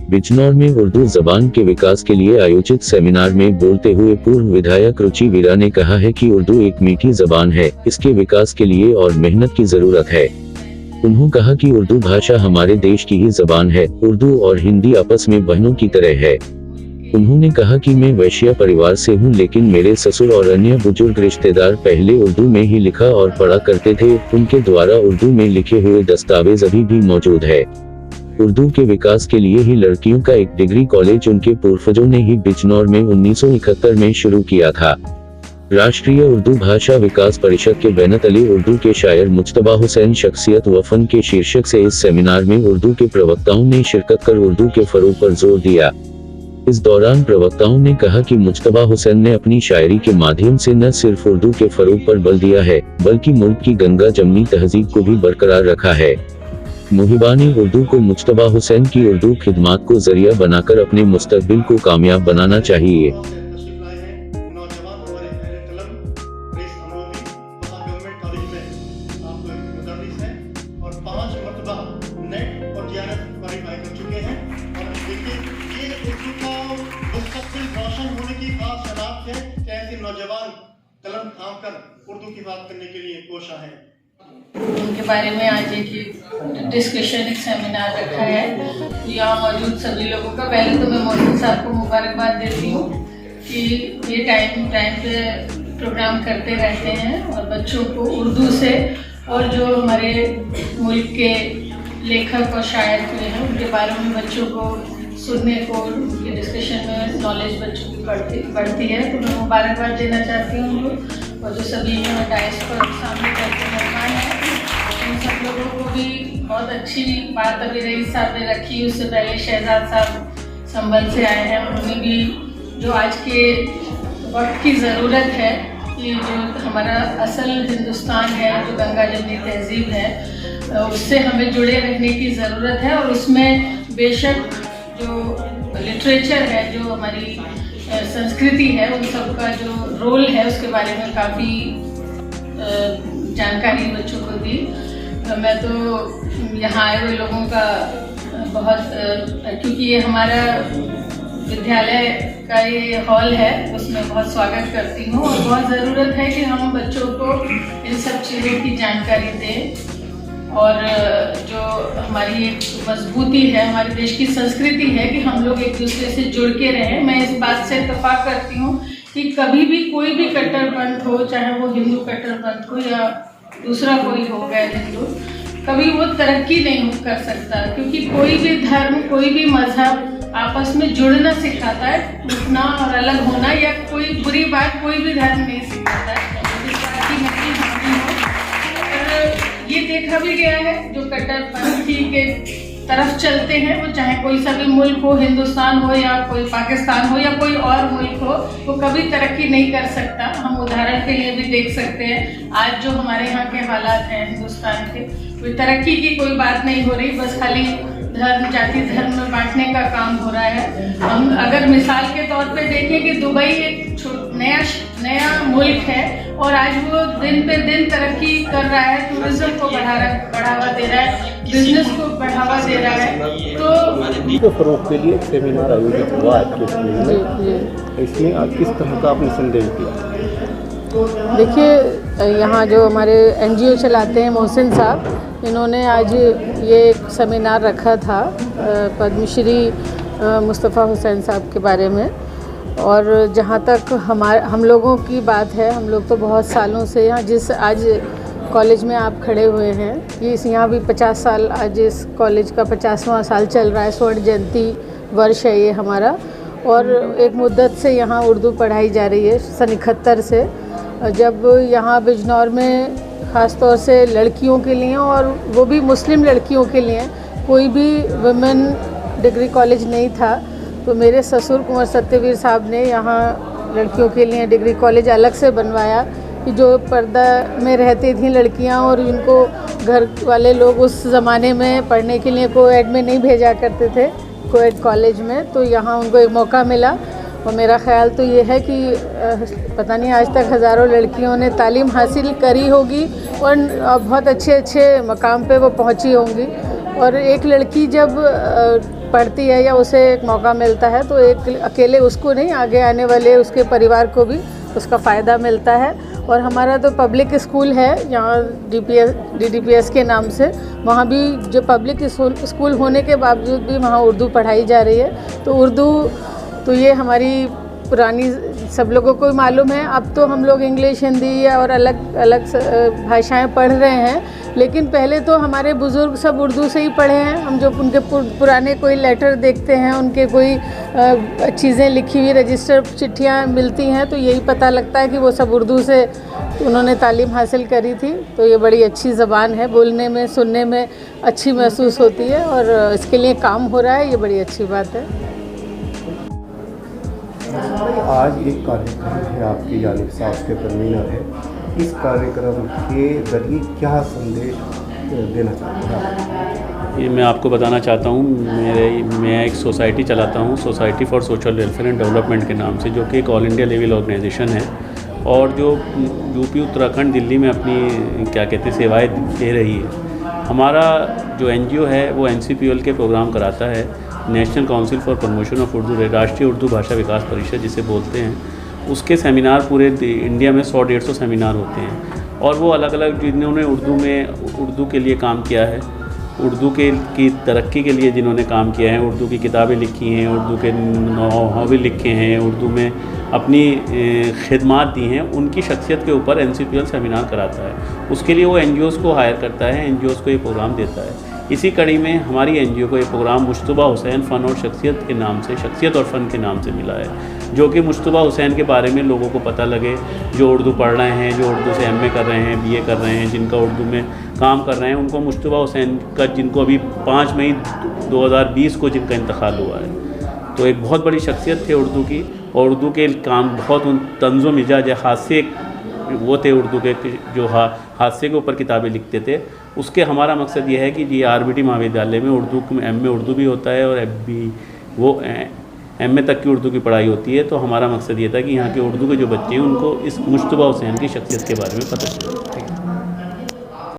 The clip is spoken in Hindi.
बिजनौर में उर्दू जबान के विकास के लिए आयोजित सेमिनार में बोलते हुए पूर्व विधायक रुचि वीरा ने कहा है कि उर्दू एक मीठी जबान है, इसके विकास के लिए और मेहनत की जरूरत है। उन्होंने कहा कि उर्दू भाषा हमारे देश की ही जबान है, उर्दू और हिंदी आपस में बहनों की तरह है। उन्होंने कहा कि मैं वैश्य परिवार से हूं, लेकिन मेरे ससुर और अन्य बुजुर्ग रिश्तेदार पहले उर्दू में ही लिखा और पढ़ा करते थे, उनके द्वारा उर्दू में लिखे हुए दस्तावेज अभी भी मौजूद है। उर्दू के विकास के लिए ही लड़कियों का एक डिग्री कॉलेज उनके पूर्वजों ने ही बिजनौर में 1971 में शुरू किया था। राष्ट्रीय उर्दू भाषा विकास परिषद के बैनत अली उर्दू के शायर मुज्तबा हुसैन शख्सियत व फन के शीर्षक से इस सेमिनार में उर्दू के प्रवक्ताओं ने शिरकत कर उर्दू के फरोग पर जोर दिया। इस दौरान प्रवक्ताओं ने कहा कि मुज्तबा हुसैन ने अपनी शायरी के माध्यम से न सिर्फ उर्दू के फरोग पर बल दिया है, बल्कि मुल्क की गंगा जमनी तहजीब को भी बरकरार रखा है। मुहिबानी उर्दू को मुज्तबा हुसैन की उर्दू खिदमात को जरिया बनाकर अपने मुस्तकबिल को कामयाब बनाना चाहिए। नौजवान कलम थाम कर उर्दू की बात करने के लिए कोशा है। उनके बारे में आज एक डिस्कशन, एक सेमिनार रखा है। यहाँ मौजूद सभी लोगों का पहले तो मैं मोहसिन साहब को मुबारकबाद देती हूँ कि ये टाइम पे प्रोग्राम करते रहते हैं और बच्चों को उर्दू से और जो हमारे मुल्क के लेखक और शायर हुए हैं उनके बारे में बच्चों को सुनने को, उनके डिस्कशन में नॉलेज बच्चों की बढ़ती है। तो मैं मुबारकबाद देना चाहती हूँ उनको, और जो सभी यहाँ डाइस पर सामने करके मेहमान हैं उन सब लोगों को भी बहुत अच्छी बात अभी रईस साहब ने रखी। उससे पहले शहजाद साहब संभल से आए हैं, उन्होंने भी जो आज के वक्त की ज़रूरत है कि जो हमारा असल हिंदुस्तान है, जो गंगा जमनी तहजीब है, उससे हमें जुड़े रहने की ज़रूरत है। और उसमें बेशक जो लिटरेचर है, जो हमारी संस्कृति है, उन सब का जो रोल है उसके बारे में काफ़ी जानकारी बच्चों को दी। मैं तो यहाँ आए हुए लोगों का बहुत, क्योंकि ये हमारा विद्यालय का ये हॉल है, उसमें बहुत स्वागत करती हूँ और बहुत ज़रूरत है कि हम बच्चों को इन सब चीज़ों की जानकारी दें। और जो हमारी एक मजबूती है, हमारे देश की संस्कृति है कि हम लोग एक दूसरे से जुड़ के रहें। मैं इस बात से इत्तेफाक करती हूँ कि कभी भी कोई भी कट्टरपंथ हो, चाहे वो हिंदू कट्टरपंथ हो या दूसरा कोई हो गया हिंदू, कभी वो तरक्की नहीं कर सकता, क्योंकि कोई भी धर्म, कोई भी मजहब आपस में जुड़ना सिखाता है, टूटना और अलग होना या कोई बुरी बात कोई भी धर्म नहीं सिखाता है। इस बात की नकली हानि हो। ये देखा भी गया है, जो कट्टरपंथी के तरफ चलते हैं, वो चाहे कोई सा भी मुल्क हो, हिंदुस्तान हो या कोई पाकिस्तान हो या कोई और मुल्क हो, वो कभी तरक्की नहीं कर सकता। हम उदाहरण के लिए भी देख सकते हैं आज जो हमारे यहाँ के हालात हैं हिंदुस्तान के, कोई तरक्की की कोई बात नहीं हो रही, बस खाली धर्म, जाति धर्म में बांटने का काम हो रहा है। हम अगर मिसाल के तौर पे देखें कि दुबई एक नया मुल्क है और आज वो दिन पे दिन तरक्की कर रहा है, टूरिज्म को बढ़ावा दे रहा है, बिजनेस को बढ़ावा दे रहा है। तो फरोग के लिए सेमिनार आयोजित हुआ आपके स्कूल में, इसमें आप किस तरह का आपने संदेश दिया? देखिए, यहाँ जो हमारे NGO चलाते हैं मोहसिन साहब, इन्होंने आज ये एक सेमिनार रखा था पद्मश्री मुस्तफ़ा हुसैन साहब के बारे में। और जहाँ तक हम लोगों की बात है, हम लोग तो बहुत सालों से यहाँ, जिस आज कॉलेज में आप खड़े हुए हैं, ये यहाँ भी 50 साल, आज इस कॉलेज का 50वां साल चल रहा है, स्वर्ण जयंती वर्ष है ये हमारा। और एक मुद्दत से यहाँ उर्दू पढ़ाई जा रही है, सन 71 से, जब यहाँ बिजनौर में ख़ास तौर से लड़कियों के लिए और वो भी मुस्लिम लड़कियों के लिए कोई भी वुमेन डिग्री कॉलेज नहीं था। तो मेरे ससुर कुंवर सत्यवीर साहब ने यहाँ लड़कियों के लिए डिग्री कॉलेज अलग से बनवाया कि जो पर्दा में रहती थीं लड़कियाँ और इनको घर वाले लोग उस ज़माने में पढ़ने के लिए कोएड में नहीं भेजा करते थे, कोएड कॉलेज में, तो यहाँ उनको एक मौका मिला। और मेरा ख़्याल तो ये है कि पता नहीं आज तक हज़ारों लड़कियों ने तालीम हासिल करी होगी और बहुत अच्छे मकाम पे वो पहुँची होंगी। और एक लड़की जब पढ़ती है या उसे एक मौका मिलता है तो एक अकेले उसको नहीं, आगे आने वाले उसके परिवार को भी उसका फ़ायदा मिलता है। और हमारा तो पब्लिक स्कूल है यहाँ DDPS के नाम से, वहाँ भी जो पब्लिक स्कूल होने के बावजूद भी वहाँ उर्दू पढ़ाई जा रही है। तो उर्दू तो ये हमारी पुरानी सब लोगों को मालूम है। अब तो हम लोग इंग्लिश, हिंदी और अलग अलग भाषाएं पढ़ रहे हैं, लेकिन पहले तो हमारे बुज़ुर्ग सब उर्दू से ही पढ़े हैं। हम जो उनके पुराने कोई लेटर देखते हैं, उनके कोई चीज़ें लिखी हुई रजिस्टर चिट्ठियाँ मिलती हैं, तो यही पता लगता है कि वो सब उर्दू से उन्होंने तालीम हासिल करी थी। तो ये बड़ी अच्छी ज़बान है, बोलने में सुनने में अच्छी महसूस होती है और इसके लिए काम हो रहा है, ये बड़ी अच्छी बात है। आज एक कार्यक्रम है आपकी जानिब से, आपके कन्वीनर है, इस कार्यक्रम के जरिए क्या संदेश देना चाहते हैं? ये मैं आपको बताना चाहता हूँ, मैं एक सोसाइटी चलाता हूँ, society for social welfare and development के नाम से, जो कि एक ऑल इंडिया लेवल ऑर्गेनाइजेशन है और जो यूपी, उत्तराखंड, दिल्ली में अपनी क्या कहते हैं सेवाएं दे रही है। हमारा जो NGO है वो NCPL के प्रोग्राम कराता है, national council for promotion of Urdu, राष्ट्रीय उर्दू भाषा विकास परिषद जिसे बोलते हैं। उसके सेमिनार पूरे इंडिया में 100-150 सेमिनार होते हैं और वो अलग अलग जिन्होंने उर्दू के लिए काम किया है, उर्दू की तरक्की के लिए जिन्होंने काम किया है, उर्दू की किताबें लिखी हैं, उर्दू के नॉवेल लिखे हैं, उर्दू में अपनी खिदमात दी हैं, उनकी शख्सियत के ऊपर NCPL सेमिनार कराता है। उसके लिए वो NGOs को हायर करता है, NGOs को ये प्रोग्राम देता है। इसी कड़ी में हमारी NGO को ये प्रोग्राम मुश्तबा हुसैन फ़न और शख्सियत के नाम से, शख्सियत और फ़न के नाम से मिला है, जो कि मुश्तबा हुसैन के बारे में लोगों को पता लगे, जो उर्दू पढ़ रहे हैं, जो उर्दू से MA कर रहे हैं, BA कर रहे हैं, जिनका उर्दू में काम कर रहे हैं, उनको मुश्तबा हुसैन का, जिनको अभी 5 मई 2020 को जिनका इंतकाल हुआ है, तो एक बहुत बड़ी शख्सियत थे उर्दू की। और उर्दू के काम बहुत तंज़ो मिजाज हादसे वो थे उर्दू के, जो हादसे के ऊपर किताबें लिखते थे। उसके हमारा मकसद ये है कि जी RBT महाविद्यालय में उर्दू MA उर्दू भी होता है और FB वो MA तक की उर्दू की पढ़ाई होती है। तो हमारा मकसद ये था कि यहाँ के उर्दू के जो बच्चे हैं उनको इस मुश्तबा हुसैन की शख्सियत के बारे में पता चले।